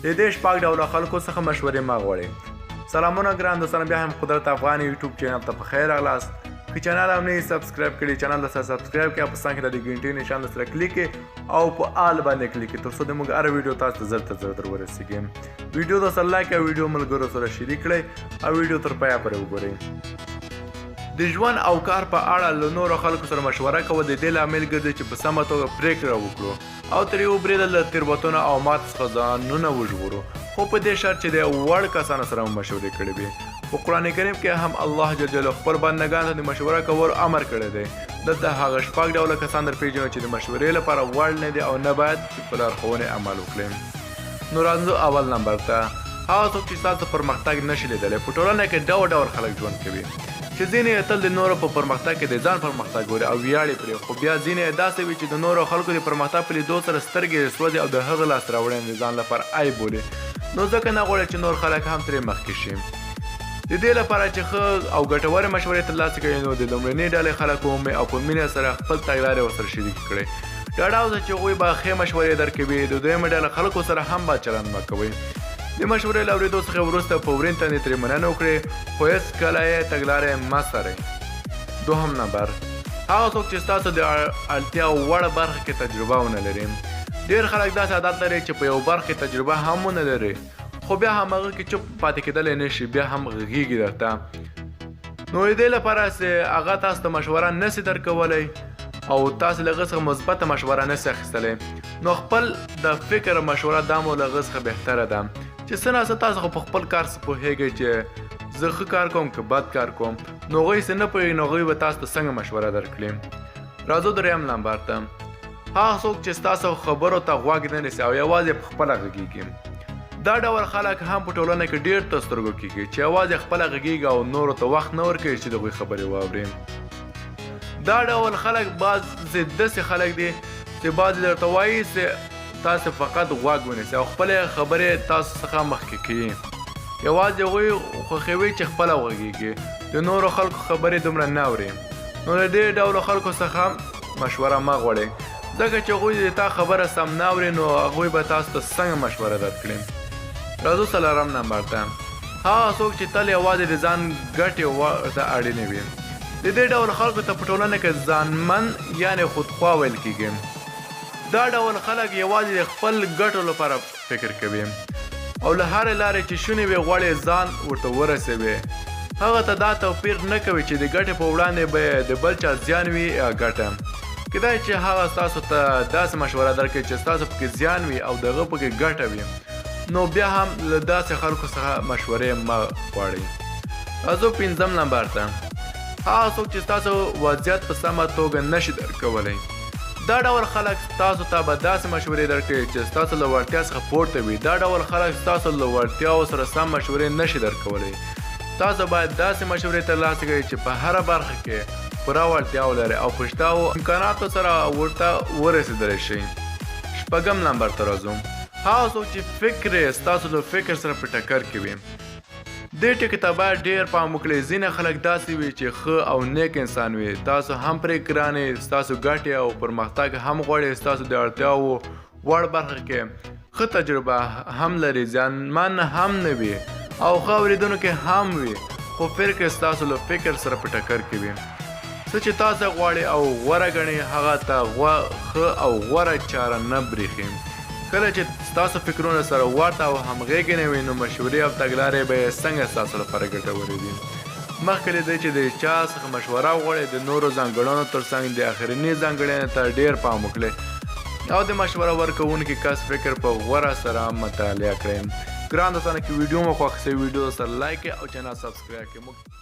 د دې شپږ ډوله خلکو څخه مشورې مه غواړئ. سلامونه ګران دوستانو، بیا هم قدرت افغان یوټیوب چینل ته په خیر راغلاست. که چینل هم نه سبسکرایب کړي چینل ته سبسکرایب کړئ او په څنګ کې د ګنټې نشان سره کلیک کړئ او په آل باندې کلیک کړئ ترڅو د موږ هر ویډیو تاسو ته زر تر زر در ورسیږي. ویډیو ته سره لایک او ویډیو ملګرو سره شریک کړئ او ویډیو تر پایه پورې وګورئ. د ژوند او کار په اړه له نورو خلکو سره مشوره کول د دې لامل ګرځي چې په سمه توګه پریکړه وکړو او ترې وبرېدل له تېروتنو او مات څخه ځانونه وژغورو، خو په دې شرط چې د وړ کسانو سره مو مشورې کړې وي. په قرآن کریم کې هم الله جل جلاله خپل بندګانو ته د مشوره کولو امر کړی دی. دلته هغه شپږ ډوله کسان در پېژنو چې د مشورې لپاره وړ نه دي او نه باید چې په لارښوونې عمل وکړي. نو راځو اول نمبر ته. هغه څوک چې ستاسو پرمختګ نشي لیدلی. په ټولنه کې ډول ډول خلک ژوند کوي چې ځینې یې تل د نورو په پرمختګ کې د ځان پرمختګ ګوري او ویاړي پرې، خو بیا ځینې یې داسې وي چې د نورو خلکو د پرمختګ په لیدو سره سترګې سوځي او د هغه لاسته راوړنې د ځان لپاره عیب بولي، نو ځکه نه غواړي چې نور خلک هم ترې مخکې شي. د دې لپاره چې ښه او ګټورې مشورې ترلاسه کړئ نو د لومړنۍ ډلې خلک ومومئ او په مینه سره خپل تګلارې ورسره شریکې کړئ. ډاډه اوسئ چې هغوی به ښې مشورې درکوي. د دویمې ډلې خلکو سره هم بد چلند مه کوئ. د مشورې له اورېدو څخه وروسته په ورین تندي ترې مننه وکړئ، خو هېڅکله یې تګلارې مه څارئ. دوهم نمبر. هغه څوک چې ستاسو د اړتیا وړ برخه کې تجربه ونه لري. ډېر خلک داسې عادت لري چې په یو برخه کې تجربه هم ونه لري خو بیا هم هغه کې چوپ پاتې کېدلی نه شي، بیا هم غږېږي درته. نو د دې لپاره چې هغه تاسو ته مشوره نسي درکولی او تاسو له هغه څخه مثبته مشوره نسي اخیستلی، نو خپل د فکر مشوره دا مو له هغه څخه بهتره ده چې څه ناڅه تاسو خو په خپل کار څه پوهېږئ چې زه ښه کار کوم که بد کار کوم، نو هغوی څه نه پوهېږي نو هغوی به تاسو ته څنګه مشوره درکړي. راځو دریم نمبر ته. هغه څوک چې ستاسو خبرو ته غوږ نه نیسي او یوازې په خپله غږېږي. دا ډول خلک هم په ټولنه کې ډېر تر سترګو کېږي چې یوازې خپله غږېږي او نورو ته وخت نه ورکوي چې د هغوی خبرې واوري. دا ډول خلک بعضې داسې خلک دي چې بعضې درته وایي چې تاسو فقط غوږ ونیسئ او خپلې خبرې تاسو څخه مخکې کوي. یوازې هغوی خوښوي چې خپله وغږېږي، د نورو خلکو خبرې دومره نه اوري. نو د دې ډولو خلکو څخه مشوره مه غواړئ، ځکه چې هغوی د تا خبره سم نه اوري، نو هغوی به تاسو ته څنګه مشوره درکړي. راځو څلورم نمبر ته. هغه څوک چې تل یوازې د ځان ګټې ته اړینې وي. د دې ډول خلکو ته په ټولنه کې ځانمن یعنې خودخوا ویل کېږي. دا ډول خلک یوازې د خپل ګټو لپاره فکر کوي او له هرې لارې چې شونې وي غواړي ځان ورته ورسوي. هغه ته دا توپیر نه کوي چې د ګټې په وړاندې به د بل چا زیان وي یا ګټه. کیدای چې هغه ستاسو ته داسې مشوره درکړي چې ستاسو پکې زیان وي او د هغه پکې ګټه وي، نو بیا هم له داسې خلکو څخه مشورې مه غواړئ. راځو پنځم نمبر ته. هغه څوک چې ستاسو وضعیت په سمه توګه نشي درکولی. دا ډول خلک تاسو ته به داسې مشورې درکوي چې ستاسو له وړتیا څخه پورته وي. دا ډول خلک ستاسو له وړتیاو سره سم مشورې نشي درکولی. تاسو باید داسې مشورې ترلاسه کړئ چې په هره برخه کې پوره وړتیا ولرئ او په شته امکاناتو سره ورته ورسېدلی شئ. شپږم نمبر ته راځو. هغه څوک چې فکر یې ستاسو له فکر سره په ټکر کې وي. دې ټکي ته باید ډېر پام وکړئ. ځینې خلک داسې وي چې ښه او نیک انسان وي، تاسو هم پرې ګران یې، ستاسو ګټې او پرمختګ هم غواړئ، ستاسو د اړتیاوو وړ برخه کې ښه تجربه هم لري، زیانمن هم نه وي او ښه اورېدونکی هم وي، خو فکر ستاسو له فکر سره په ټکر کې وي. څه چې تاسو غواړئ او غوره ګڼئ هغه ته ښه او غوره چاره نه برېښي. کله چې ستاسو فکرونه سره ورته او همغږې نه وي، نو مشورې او تګلارې به یې څنګه ستاسو لپاره ګټورې وي. مخکې له دې چې د چا څخه مشوره وغواړئ، د نورو ځانګړنو تر څنګ د آخرني ځانګړنې ته ډېر پام وکړئ او د مشوره ورکوونکي کس فکر په غوره سره مطالعه کړئ. ګران دوستانو، که ویډیو مو خوښ شوی ویډیو سره لایک او چینل سبسکرایب کړئ.